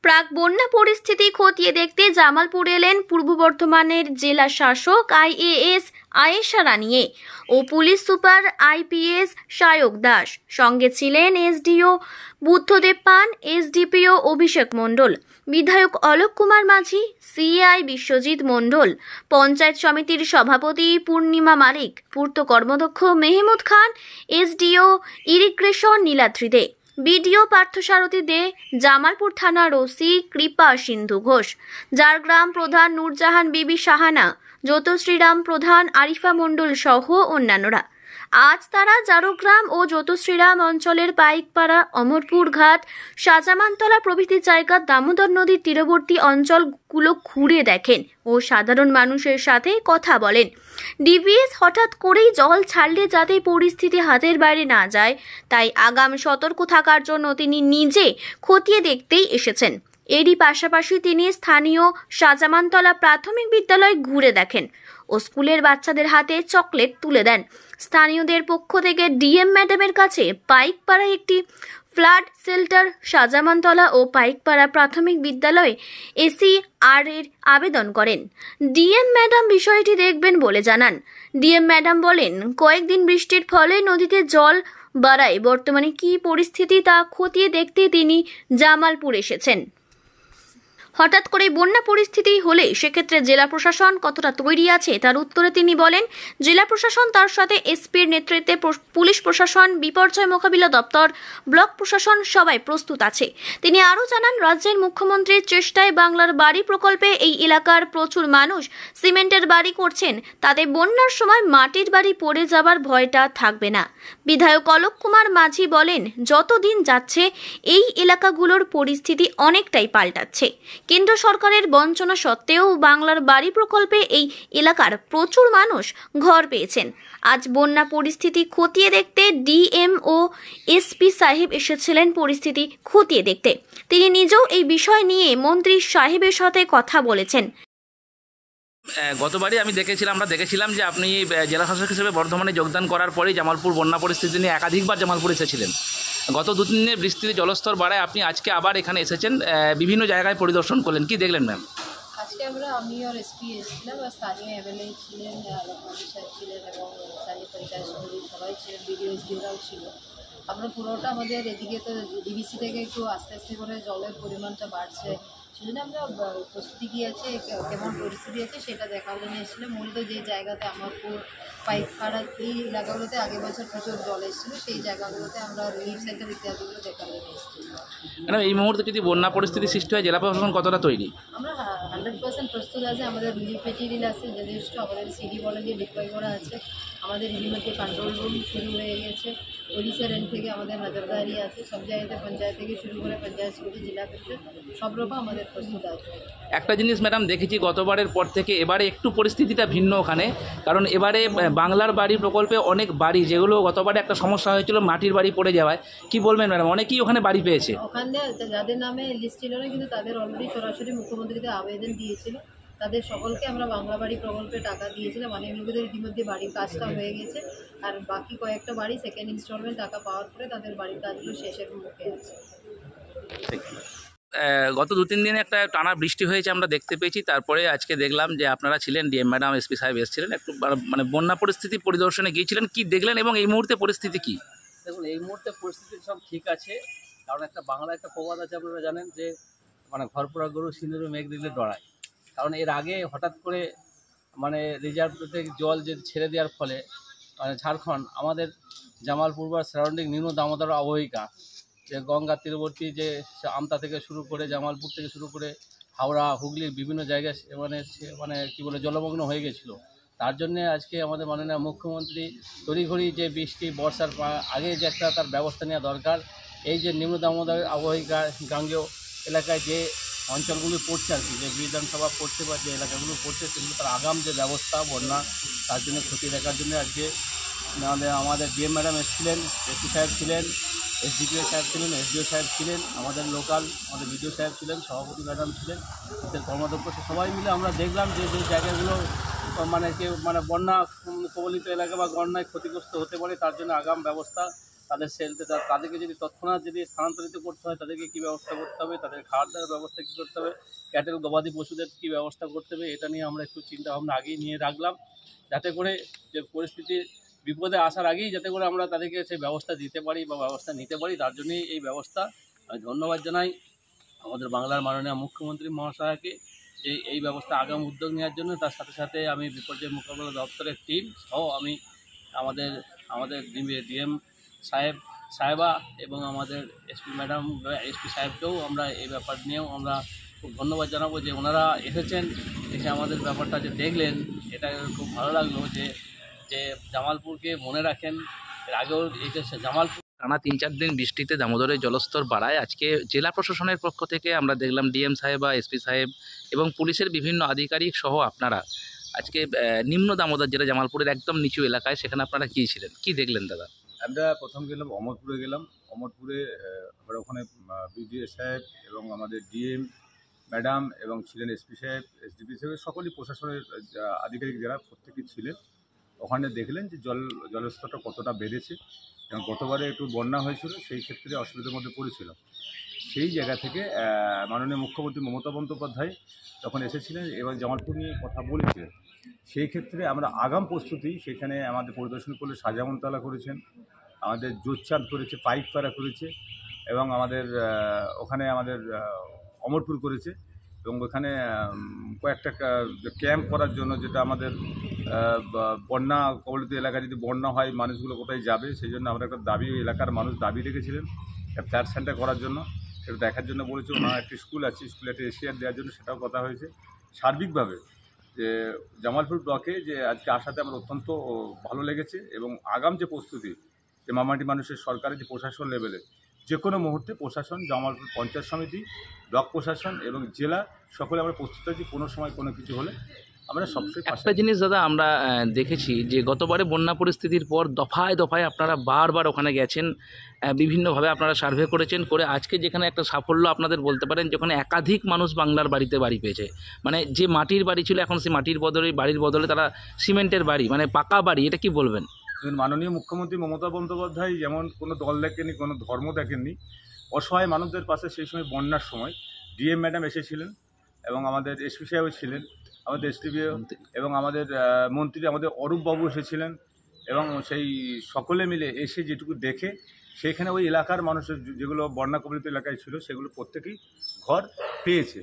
প্রাক বন্যা পরিস্থিতি খতিয়ে দেখতে জামালপুর এলেন পূর্ব বর্ধমানের জেলা শাসক আইএএস আয়েশা রানিয়ে ও police super IPS Sayak Das. সঙ্গে ছিলেন এসডিও বুদ্ধদেব পান, এসডিপিও অভিষেক মণ্ডল, বিধায়ক অলোক কুমার মাঝি, সিআই বিশ্বজিৎ মণ্ডল, পঞ্চায়েত সমিতির সভাপতি পূর্ণিমা মালিক, পূর্ত কর্মদক্ষ মেহমুদ খান, এসডিও ইরিগ্রেশন নীলাদ্রি দে, বিডিও পার্থসারথী দে, জামালপুর থানার ওসি কৃপা সিন্ধু ঘোষ, ঝাড়গ্রাম প্রধান নূরজাহান বিবি শাহানা, জ্যোতিশ্রীরাম প্রধান আরিফা মণ্ডল সহ অন্যান্যরা। আজ তারা ঝাড়গ্রাম ও জ্যোতিশ্রীরাম অঞ্চলের পাইকপাড়া, অমরপুর ঘাট, সাজামানতলা প্রভৃতি জায়গা দামোদর নদীর তীরবর্তী অঞ্চলগুলো ঘুরে দেখেন ও সাধারণ মানুষের সাথে কথা বলেন। ডিভিএস হঠাৎ করেই জল ছাড়লে যাতে পরিস্থিতি হাতের বাইরে না যায়, তাই আগাম সতর্ক থাকার জন্য তিনি নিজে খতিয়ে দেখতেই এসেছেন। এরই পাশাপাশি তিনি স্থানীয় সাজামানতলা প্রাথমিক বিদ্যালয় ঘুরে দেখেন ও স্কুলের বাচ্চাদের হাতে চকলেট তুলে দেন। স্থানীয়দের পক্ষ থেকে ডিএম ম্যাডামের কাছে পাইকপাড়া একটি ফ্লাড শেল্টার, সাজামানতলা ও পাইকপাড়া প্রাথমিক বিদ্যালয়ে এসিআর এর আবেদন করেন। ডিএম ম্যাডাম বিষয়টি দেখবেন বলে জানান। ডিএম ম্যাডাম বলেন, কয়েকদিন বৃষ্টির ফলে নদীতে জল বাড়ায় বর্তমানে কী পরিস্থিতি তা খতিয়ে দেখতে তিনি জামালপুর এসেছেন। হঠাৎ করে বন্যা পরিস্থিতি হলে সেক্ষেত্রে জেলা প্রশাসন কতটা তৈরি আছে তার উত্তরে তিনি বলেন, জেলা প্রশাসন তার সাথে এসপির নেতৃত্বে পুলিশ প্রশাসন, বিপর্যয় মোকাবিলা দপ্তর, ব্লক প্রশাসন সবাই প্রস্তুত আছে। তিনি আরও জানান, রাজ্যের মুখ্যমন্ত্রীর চেষ্টায় বাংলার বাড়ি প্রকল্পে এই এলাকার প্রচুর মানুষ সিমেন্টের বাড়ি করছেন, তাতে বন্যার সময় মাটির বাড়ি পড়ে যাবার ভয়টা থাকবে না। বিধায়ক অলোক কুমার মাঝি বলেন, যতদিন যাচ্ছে এই এলাকাগুলোর পরিস্থিতি অনেকটাই পাল্টাচ্ছে। কেন্দ্র সরকারের বঞ্চনা সত্ত্বেও বাংলার বাড়ি প্রকল্পে এই এলাকার প্রচুর মানুষ ঘর পেয়েছেন। আজ বন্যা পরিস্থিতি খতিয়ে দেখতে ডিএম ও এসপি সাহেব এসেছিলেন পরিস্থিতি খতিয়ে দেখতে। তিনি নিজেও এই বিষয় নিয়ে মন্ত্রী সাহেবের সাথে কথা বলেছেন। গতবারই আমরা দেখেছিলাম যে আপনি জেলা শাসক হিসেবে বর্ধমানে যোগদান করার পরেই জামালপুর বন্যা পরিস্থিতি নিয়ে একাধিকবার জামালপুর এসেছিলেন। গত দুদিন দিনের বৃষ্টিতে জলস্তর বাড়ায় আপনি আজকে আবার এখানে এসেছেন, বিভিন্ন জায়গায় পরিদর্শন করলেন, কি দেখলেন ম্যাম? আজকে আমি আর এসপি এসেছিলাম, আর স্থানীয় এমএলএ ছিলেন, সাহেব ছিলেন এবং স্থানীয় পঞ্চায়েত সমিতির সবাই ছিলেন, বিডিও এসডিওরাও ছিল। আমরা পুরোটা আমাদের এদিকে তো ডিবিসি থেকে একটু আস্তে আস্তে করে জলের পরিমাণটা বাড়ছে, সেজন্য আমরা প্রস্তুতি কী আছে, কেমন পরিস্থিতি আছে সেটা দেখার জন্য এসেছিলাম। মূলত যে জায়গাতে আমারপুর, পাইকপাড়া এই এলাকাগুলোতে আগে বছর প্রচুর জল এসেছিলো, সেই জায়গাগুলোতে আমরা রিলিফ সেন্টার ইত্যাদিগুলো দেখার জন্য এসেছিলাম। ম্যাডাম, এই মুহূর্তে যদি বন্যা পরিস্থিতি সৃষ্টি হয়, জেলা প্রশাসন কতটা তৈরি? আমরা 100% প্রস্তুত আছে। আমাদের রিলিফ মেটেরিয়াল আছে যথেষ্ট, আমাদের সিডি ভলেন্টিয়ার ডিপ্লয় করা আছে, আমাদের ইতিমধ্যে কন্ট্রোল রুম শুরু হয়ে গেছে, পুলিশের এন্ড থেকে আমাদের নজরদারি আছে, সব জায়গাতে পঞ্চায়েত থেকে শুরু করে পঞ্চায়েত সমিতি, জেলা পরিষদ সব রকম আমাদের প্রস্তুত আছে। একটা জিনিস ম্যাডাম দেখেছি, গতবারের পর থেকে এবারে একটু পরিস্থিতিটা ভিন্ন ওখানে, কারণ এবারে বাংলার বাড়ি প্রকল্পে অনেক বাড়ি, যেগুলো গতবারে একটা সমস্যা হয়েছিল মাটির বাড়ি পড়ে যাওয়ায়, কি বলবেন ম্যাডাম? অনেকেই ওখানে বাড়ি পেয়েছে। ওখানে যাদের নামে লিস্ট ছিল না, কিন্তু তাদের অলরেডি সরাসরি মুখ্যমন্ত্রীকে আবেদন দিয়েছিল, তাদের সকলকে আমরা বাংলা বাড়ি প্রকল্পে টাকা দিয়েছিলাম। অনেক লোকেদের ইতিমধ্যে বাড়ির কাজটা হয়ে গেছে, আর বাকি কয়েকটা বাড়ি সেকেন্ড ইনস্টলমেন্ট টাকা পাওয়ার পরে তাদের বাড়ির কাজগুলো শেষের মুখে আছে। গত 2-3 দিনে একটা টানা বৃষ্টি হয়েছে আমরা দেখতে পেয়েছি, তারপরে আজকে দেখলাম যে আপনারা ছিলেন, ডিএম ম্যাডাম, এসপি সাহেব এসেছিলেন, একটু মানে বন্যা পরিস্থিতি পরিদর্শনে গিয়েছিলেন, কি দেখলেন এবং এই মুহূর্তে পরিস্থিতি কি? দেখুন, এই মুহূর্তে পরিস্থিতি সব ঠিক আছে, কারণ বাংলা একটা প্রবাদ আছে, আপনারা জানেন যে ঘর পোড়া গরু সিঁদুরে মেঘ দিলে ডরায়। কারণ এর আগে হঠাৎ করে রিজার্ভ থেকে জল যে ছেড়ে দেওয়ার ফলে ঝাড়খণ্ড, আমাদের জামালপুর বা সারাউন্ডিং নিম্ন দামোদর অববাহিকা, যে গঙ্গা তীরবর্তী, যে আমতা থেকে শুরু করে জামালপুর থেকে শুরু করে হাওড়া, হুগলির বিভিন্ন জায়গায় জলমগ্ন হয়ে গেছিলো। তার জন্যে আজকে আমাদের মাননীয় মুখ্যমন্ত্রী তড়িঘড়ি যে বৃষ্টি বর্ষার আগে যে একটা তার ব্যবস্থা নেওয়া দরকার, এই যে নিম্ন দামোদর অববাহিকা গাঙ্গেয় এলাকায় যে অঞ্চলগুলো পড়ছে আর কি, যে বিধানসভা পড়ছে বা যে এলাকাগুলো পড়ছে, সেগুলো তার আগাম যে ব্যবস্থা বন্যা, তার জন্য খতিয়ে দেখার জন্য আজকে আমাদের ডিএম ম্যাডাম এসেছিলেন, এসপি সাহেব ছিলেন, এসডিপিও সাহেব ছিলেন, এসডিও সাহেব ছিলেন, আমাদের লোকাল আমাদের বিডিও সাহেব ছিলেন, সভাপতি ম্যাডাম ছিলেন, এদের কর্মাধ্যক্ষ, সবাই মিলে আমরা দেখলাম যে যে জায়গাগুলো বন্যা কবলিত এলাকা বা বন্যায় ক্ষতিগ্রস্ত হতে পারে, তার জন্য আগাম ব্যবস্থা তাদের সেলতে তাদেরকে যদি তৎক্ষণাৎ যদি স্থানান্তরিত করতে হয় তাদেরকে কী ব্যবস্থা করতে হবে, তাদের খাওয়ার দাওয়ার ব্যবস্থা কী করতে হবে, ক্যাটেল গবাদি পশুদের কী ব্যবস্থা করতে হবে, এটা নিয়ে আমরা একটু চিন্তাভাবনা আগেই নিয়ে রাখলাম, যাতে করে যে পরিস্থিতির বিপদে আসার আগেই যাতে করে আমরা তাদেরকে সেই ব্যবস্থা দিতে পারি বা ব্যবস্থা নিতে পারি। তার জন্যই এই ব্যবস্থা। আমি ধন্যবাদ জানাই আমাদের বাংলার মাননীয় মুখ্যমন্ত্রী মহাশয়কে যে এই ব্যবস্থা আগাম উদ্যোগ নেওয়ার জন্য। তার সাথে সাথে আমি বিপর্যয় মোকাবিলা দপ্তরের টিম সহ আমি আমাদের ডিএম সাহেবা এবং আমাদের এসপি ম্যাডাম, এসপি সাহেবকেও আমরা এই ব্যাপার নিয়েও আমরা খুব ধন্যবাদ জানাবো যে ওনারা এসেছেন, এসে আমাদের ব্যাপারটা যে দেখলেন, এটা খুব ভালো লাগলো যে জামালপুরকে মনে রাখেন। এর আগেও এইটা জামালপুর টানা 3-4 দিন বৃষ্টিতে দামোদরের জলস্তর বাড়ায়। আজকে জেলা প্রশাসনের পক্ষ থেকে আমরা দেখলাম ডিএম সাহেব বা এসপি সাহেব এবং পুলিশের বিভিন্ন আধিকারিক সহ আপনারা আজকে নিম্ন দামোদর যেটা জামালপুরের একদম নিচু এলাকায়, সেখানে আপনারা গিয়েছিলেন, কি দেখলেন দাদা? আমরা প্রথম গেলাম অমরপুরে গেলাম। অমরপুরে আমরা ওখানে বিডিও সাহেব এবং আমাদের ডিএম ম্যাডাম এবং ছিলেন এসপি সাহেব, এসডিপি সাহেব, সকলেই প্রশাসনের আধিকারিক যারা প্রত্যেকেই ছিলেন। ওখানে দেখলেন যে জলস্তরটা কতটা বেড়েছে এবং গতবারে একটু বন্যা হয়েছিল, সেই ক্ষেত্রে অসুবিধার মধ্যে পড়েছিল। সেই জায়গা থেকে মাননীয় মুখ্যমন্ত্রী মমতা বন্দ্যোপাধ্যায় যখন এসেছিলেন এবং জামালপুর নিয়ে কথা বলেছিলেন, সেই ক্ষেত্রে আমরা আগাম প্রস্তুতি সেখানে আমাদের পরিদর্শন করলে সাজামনতলা করেছেন, আমাদের জোরচাঁদ করেছে, পাইকপাড়া করেছে এবং আমাদের ওখানে আমাদের অমরপুর করেছে এবং ওখানে কয়েকটা ক্যাম্প করার জন্য, যেটা আমাদের বন্যা কবলিত এলাকা, যদি বন্যা হয় মানুষগুলো কোথায় যাবে, সেই জন্য আমরা একটা দাবি, এলাকার মানুষ দাবি রেখেছিলেন একটা ফ্ল্যাট সেন্টার করার জন্য, সেটা দেখার জন্য বলেছে। ওনার একটি স্কুল আছে, স্কুলে একটা এশিয়ার দেওয়ার জন্য সেটাও কথা হয়েছে। সার্বিকভাবে যে জামালপুর ব্লকে যে আজকে আসাতে আমার অত্যন্ত ভালো লেগেছে এবং আগাম যে প্রস্তুতি, যে মামাটি মানুষের সরকারের যে প্রশাসন লেভেলে যে কোনো মুহূর্তে প্রশাসন, জামালপুর পঞ্চায়েত সমিতি, ব্লক প্রশাসন এবং জেলা সকলে আমরা প্রস্তুত আছি। কোনো সময় কোনো কিছু হলে আমরা সবসময় একটা জিনিস দাদা আমরা দেখেছি যে গতবারে বন্যা পরিস্থিতির পর দফায় দফায় আপনারা বারবার ওখানে গেছেন, বিভিন্নভাবে আপনারা সার্ভে করেছেন, করে আজকে যেখানে একটা সাফল্য আপনাদের বলতে পারেন, যেখানে একাধিক মানুষ বাংলার বাড়িতে বাড়ি পেয়েছে, মানে যে মাটির বাড়ি ছিল এখন সেই মাটির বদলে, বাড়ির বদলে তারা সিমেন্টের বাড়ি, মানে পাকা বাড়ি, এটা কি বলবেন? মাননীয় মুখ্যমন্ত্রী মমতা বন্দ্যোপাধ্যায় যেমন কোনো দল দেখেননি, কোনো ধর্ম দেখেননি, অসহায় মানুষদের পাশে সেই সময় বন্যার সময় ডিএম ম্যাডাম এসেছিলেন এবং আমাদের এসপি সাহেব ছিলেন, আমাদের এসডিপি এবং আমাদের মন্ত্রী আমাদের অরূপবাবু এসেছিলেন এবং সেই সকলে মিলে এসে যেটুকু দেখে সেখানে ওই এলাকার মানুষের যেগুলো বন্যা কবলিত এলাকায় ছিল সেগুলো প্রত্যেকেই ঘর পেয়েছে।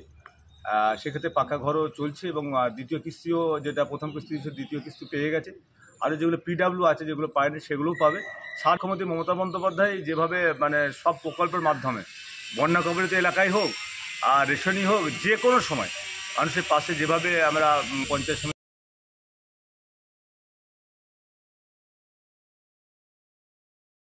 সেক্ষেত্রে পাকা ঘরও চলছে এবং দ্বিতীয় কিস্তিও, যেটা প্রথম কিস্তি ছিল দ্বিতীয় কিস্তি পেয়ে গেছে। আরও যেগুলো পিডাব্লিউ আছে, যেগুলো পায়নি, সেগুলোও পাবে। মুখ্যমন্ত্রী মমতা বন্দ্যোপাধ্যায় যেভাবে মানে সব প্রকল্পের মাধ্যমে বন্যা কবলিত এলাকায় হোক আর রেশনই হোক, যে কোনো সময় মানুষের পাশে যেভাবে আমরা পঞ্চায়েত